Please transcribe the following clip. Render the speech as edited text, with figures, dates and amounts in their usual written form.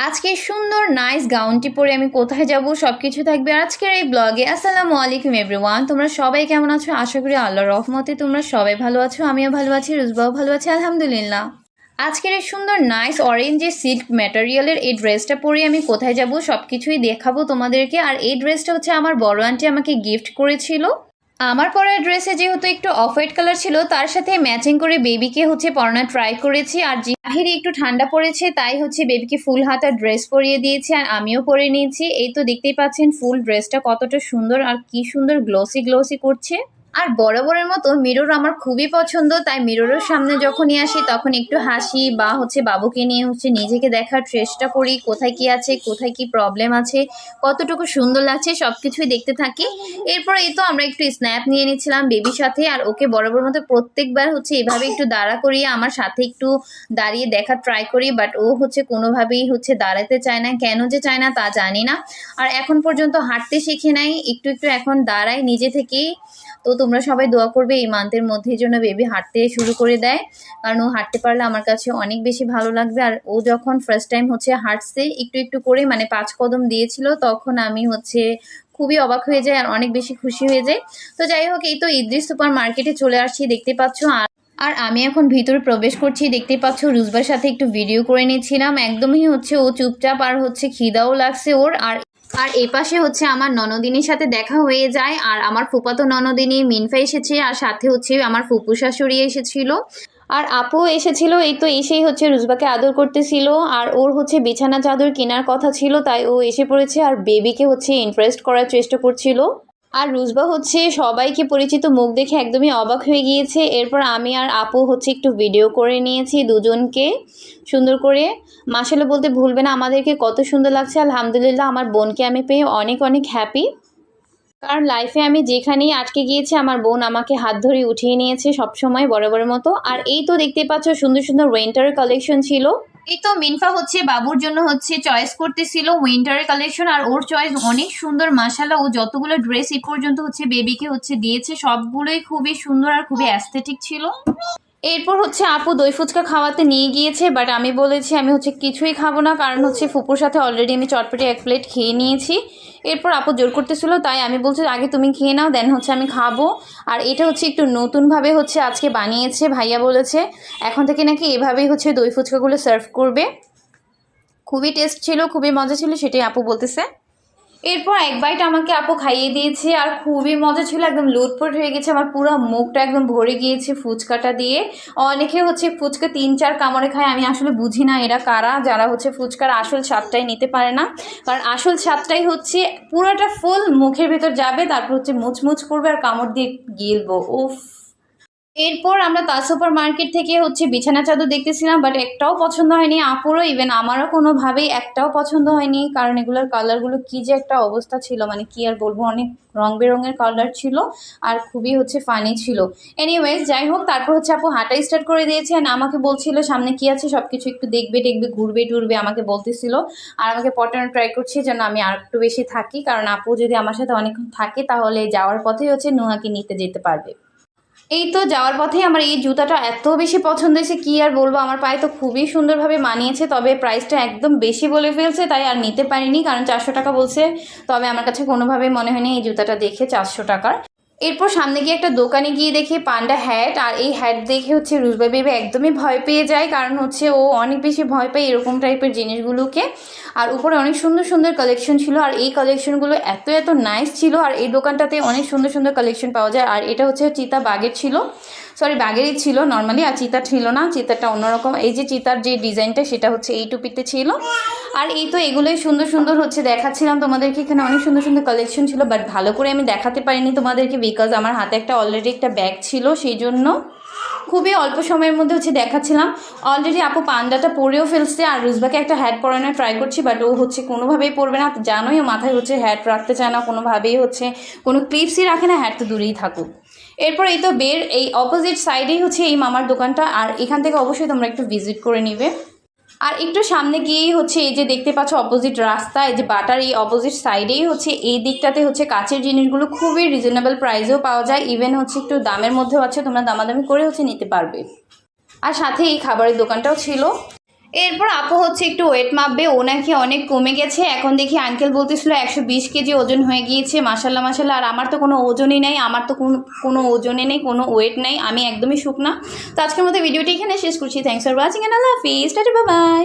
আজকে সুন্দর নাইস গাউনটি পরে আমি কোথায় যাব সবকিছু থাকবে আজকের এই ব্লগে। আসসালামু আলাইকুম এভরিওয়ান, তোমরা সবাই কেমন আছো? আশা করি আল্লাহর রহমতে তোমরা সবাই ভালো আছো, আমিও ভালো আছি, রুজবাও ভালো আছে আলহামদুলিল্লাহ। আজকের এই সুন্দর নাইস অরেঞ্জ সিল্ক ম্যাটেরিয়ালের এই ড্রেসটা পরে আমি কোথায় যাব সবকিছুই দেখাবো তোমাদেরকে। আর এই ড্রেসটা হচ্ছে আমার বড় আন্টি আমাকে গিফট করেছিল। আমার পরা ড্রেসে যেহেতু একটু অফ হোয়াইট কালার ছিল, তার সাথে ম্যাচিং করে বেবিকে হচ্ছে পরানো ট্রাই করেছি। আর বাহিরে একটু ঠান্ডা পড়েছে, তাই হচ্ছে বেবিকে ফুল হাতা ড্রেস পরিয়ে দিয়েছি আর আমিও পরে নিয়েছি। এই তো দেখতেই পাচ্ছেন ফুল ড্রেসটা কতটা সুন্দর আর কি সুন্দর গ্লোসি গ্লোসি করছে। আর বরাবরের মতো মিরর আমার খুবই পছন্দ, তাই মিররের সামনে যখনই আসি তখন একটু হাসি বা হচ্ছে বাবুকে নিয়ে হচ্ছে নিজেকে দেখার চেষ্টা করি, কোথায় কি আছে, কোথায় কি প্রবলেম আছে, কতটুকু সুন্দর লাগছে সবকিছুই দেখতে থাকি। এরপর এই তো আমরা একটু স্ন্যাপ নিয়ে নিচ্ছিলাম বেবির সাথে, আর ওকে বরাবর মতো প্রত্যেকবার হচ্ছে এভাবে একটু দাঁড়া করিয়ে আমার সাথে একটু দাঁড়িয়ে দেখার ট্রাই করি, বাট ও হচ্ছে কোনোভাবেই হচ্ছে দাঁড়াতে চায় না, কেন যে চায় না তা জানি না। আর এখন পর্যন্ত হাঁটতে শিখে নাই, একটু একটু এখন দাঁড়ায় নিজে থেকেই। তো তোমরা সবাই দোয়া করবে এই মান্থের মধ্যেই জন্য বেবি হাঁটতে শুরু করে দেয়, কারণ ও হাঁটতে পারলে আমার কাছে অনেক বেশি ভালো লাগবে। আর ও যখন ফার্স্ট টাইম হচ্ছে হাঁটছে একটু একটু করে, মানে 5 কদম দিয়েছিল, তখন আমি হচ্ছে খুবই অবাক হয়ে যায় আর অনেক বেশি খুশি হয়ে যায়। তো যাই হোক, এই তো ইদ্রিস সুপার মার্কেটে চলে আসছি দেখতে পাচ্ছ। আর আমি এখন ভিতরে প্রবেশ করছি, দেখতে পাচ্ছ রুজবার সাথে একটু ভিডিও করে নিয়েছিলাম। একদমই হচ্ছে ও চুপচাপ আর হচ্ছে খিদাও লাগছে ওর। আর এই পাশে হচ্ছে আমার ননদিনীর সাথে দেখা হয়ে যায়, আর আমার ফুপাতো ননদিনী মিনফা এসেছে, আর সাথে হচ্ছে আমার ফুপু শাশুড়ি এসেছিল, আর আপু এসেছিল। এই তো এসেই হচ্ছে রুজবাকে আদর করতেছিল, আর ওর হচ্ছে বিছানা চাদর কেনার কথা ছিল, তাই ও এসে পড়েছে আর বেবিকে হচ্ছে ইন্টারেস্ট করার চেষ্টা করছিল। আর রুজবা হচ্ছে সবাইকে পরিচিত মুখ দেখে একদমই অবাক হয়ে গিয়েছে। এরপর আমি আর আপু হচ্ছে একটু ভিডিও করে নিয়েছি দুজনকে সুন্দর করে। মাশাআল্লাহ বলতে ভুলবে না আমাদেরকে কত সুন্দর লাগছে। আলহামদুলিল্লাহ, আমার বোনকে আমি পেয়ে অনেক অনেক হ্যাপি, কারণ লাইফে আমি যেখানেই আটকে গিয়েছি আমার বোন আমাকে হাত ধরে উঠিয়ে নিয়েছে সবসময় বরাবরের মতো। আর এই তো দেখতে পাচ্ছ সুন্দর সুন্দর উইন্টারের কালেকশন ছিল। এই তো মিনফা হচ্ছে বাবুর জন্য হচ্ছে চয়েস করতেছিল উইন্টারের কালেকশন, আর ওর চয়েস অনেক সুন্দর মাশাআল্লাহ। ও যতগুলো ড্রেস এই পর্যন্ত হচ্ছে বেবিকে হচ্ছে দিয়েছে সবগুলোই খুবই সুন্দর আর খুবই অ্যাস্থেটিক ছিল। এরপর হচ্ছে আপু দই ফুচকা খাওয়াতে নিয়ে গিয়েছে, বাট আমি বলেছি আমি হচ্ছে কিছুই খাবো না, কারণ হচ্ছে ফুপুর সাথে অলরেডি আমি চটপটি 1 প্লেট খেয়ে নিয়েছি। এরপর আপু জোর করতেছিল, তাই আমি বলছি আগে তুমি খেয়ে নাও, দেন হচ্ছে আমি খাবো। আর এটা হচ্ছে একটু নতুনভাবে হচ্ছে আজকে বানিয়েছে, ভাইয়া বলেছে এখন থেকে নাকি এভাবেই হচ্ছে দই ফুচকাগুলো সার্ভ করবে। খুবই টেস্ট ছিল, খুবই মজা ছিল, সেটাই আপু বলতেছে। এরপর 1 বাইট আমাকে আপু খাইয়ে দিয়েছে আর খুবই মজা ছিল, একদম লুটপুট হয়ে গেছে, আমার পুরো মুখটা একদম ভরে গিয়েছে ফুচকাটা দিয়ে। অনেকে হচ্ছে ফুচকা 3-4 কামড়ে খায়, আমি আসলে বুঝি না এরা কারা, যারা হচ্ছে ফুচকার আসল স্বাদটাই নিতে পারে না। কারণ আসল স্বাদটাই হচ্ছে পুরোটা ফুল মুখের ভেতর যাবে, তারপর হচ্ছে মুচমুচ করবে আর কামড় দিয়ে গিলবো। উফ। এরপর আমরা তাজ সুপার মার্কেট থেকে হচ্ছে বিছানা চাদর দেখতেছিলাম, বাট একটাও পছন্দ হয়নি আপুরও, ইভেন আমারও কোনোভাবেই একটাও পছন্দ হয়নি, কারণ এগুলোর কালারগুলো কি যে একটা অবস্থা ছিল, মানে কি আর বলবো, অনেক রং বেরঙের কালার ছিল আর খুবই হচ্ছে ফানি ছিল। এনিওয়েজ যাই হোক, তারপর হচ্ছে আপু হাঁটা স্টার্ট করে দিয়েছে, আর আমাকে বলছিল সামনে কি আছে সব কিছু একটু দেখবে দেখবে, ঘুরবে টুরবে আমাকে বলতেছিল, আর আমাকে পটানো ট্রাই করছি যেন আমি আর একটু বেশি থাকি, কারণ আপু যদি আমার সাথে অনেকক্ষণ থাকে তাহলে যাওয়ার পথেই হচ্ছে নুহাকে নিতে যেতে পারবে। এই তো যাওয়ার পথে আমার এই জুতাটা এত বেশি পছন্দ হয়েছে, কি আর বলবো, আমার পায়ে তো খুবই সুন্দরভাবে মানিয়েছে, তবে প্রাইসটা একদম বেশি বলে ফেলছে, তাই আর নিতে পারিনি, কারণ 400 টাকা বলছে। তবে আমার কাছে কোনোভাবেই মনে হয়নি এই জুতাটা দেখে 400 টাকার। এরপর সামনে গিয়ে একটা দোকানে গিয়ে দেখি পান্ডা হ্যাট, আর এই হ্যাট দেখে হচ্ছে রুজবা বেবি একদমই ভয় পেয়ে যায়, কারণ হচ্ছে ও অনেক বেশি ভয় পায় এরকম টাইপের জিনিসগুলোকে। আর উপরে অনেক সুন্দর সুন্দর কালেকশন ছিল, আর এই কালেকশনগুলো এত এত নাইস ছিল, আর এই দোকানটাতে অনেক সুন্দর সুন্দর কালেকশন পাওয়া যায়। আর এটা হচ্ছে চিতা বাঘের ছিল, সরি বাঘেরই ছিল নর্মালি, আর চিতা ছিল না, চিতাটা অন্যরকম। এই যে চিতার যে ডিজাইনটা সেটা হচ্ছে এই টুপিতে ছিল। আর এই তো এগুলোই সুন্দর সুন্দর হচ্ছে দেখাচ্ছিলাম তোমাদেরকে, এখানে অনেক সুন্দর সুন্দর কালেকশন ছিল, বাট ভালো করে আমি দেখাতে পারিনি তোমাদেরকে, বিকজ আমার হাতে অলরেডি একটা ব্যাগ ছিল, সেই জন্য খুবই অল্প সময়ের মধ্যে হচ্ছে দেখাচ্ছিলাম। অলরেডি আপু পান্ডাটা পরেও ফেলছে, আর রুজবাকে একটা হ্যাট পরানোর ট্রাই করছি, বাট ও হচ্ছে কোনোভাবেই পরবে না, জানোই ও মাথায় হচ্ছে হ্যাট রাখতে চায় না কোনোভাবেই, হচ্ছে কোনো ক্লিপসই রাখে না, হ্যাট তো দূরেই থাকুক। এরপর এই তো এই অপোজিট সাইডেই হচ্ছে এই মামার দোকানটা, আর এখান থেকে অবশ্যই তোমরা একটু ভিজিট করে নিবে। আর একটু সামনে গিয়েই হচ্ছে এই যে দেখতে পাচ্ছ অপোজিট রাস্তা, এই যে বাটার এই অপোজিট সাইডেই হচ্ছে এই দিকটাতে হচ্ছে কাচের জিনিসগুলো খুবই রিজনেবল প্রাইসেও পাওয়া যায়, ইভেন হচ্ছে একটু দামের মধ্যেও আছে, তোমরা দামাদামি করে হচ্ছে নিতে পারবে। আর সাথে এই খাবারের দোকানটাও ছিল। এরপর আপু হচ্ছে একটু ওয়েট মাপবে, ও নাকি অনেক কমে গেছে। এখন দেখি আঙ্কেল বলতেছিল 120 কেজি ওজন হয়ে গিয়েছে। মাশাল্লাহ মাশাল্লাহ। আর আমার তো কোনো ওজনই নাই, আমার তো কোনো ওজনে নেই, কোনো ওয়েট নাই, আমি একদমই শুকনা। তো আজকের মতো ভিডিওটি এখানে শেষ করছি। থ্যাংকস ফর ওয়াচিং এন্ড আল্লাহ হাফিজ, টাটা বাই বাই।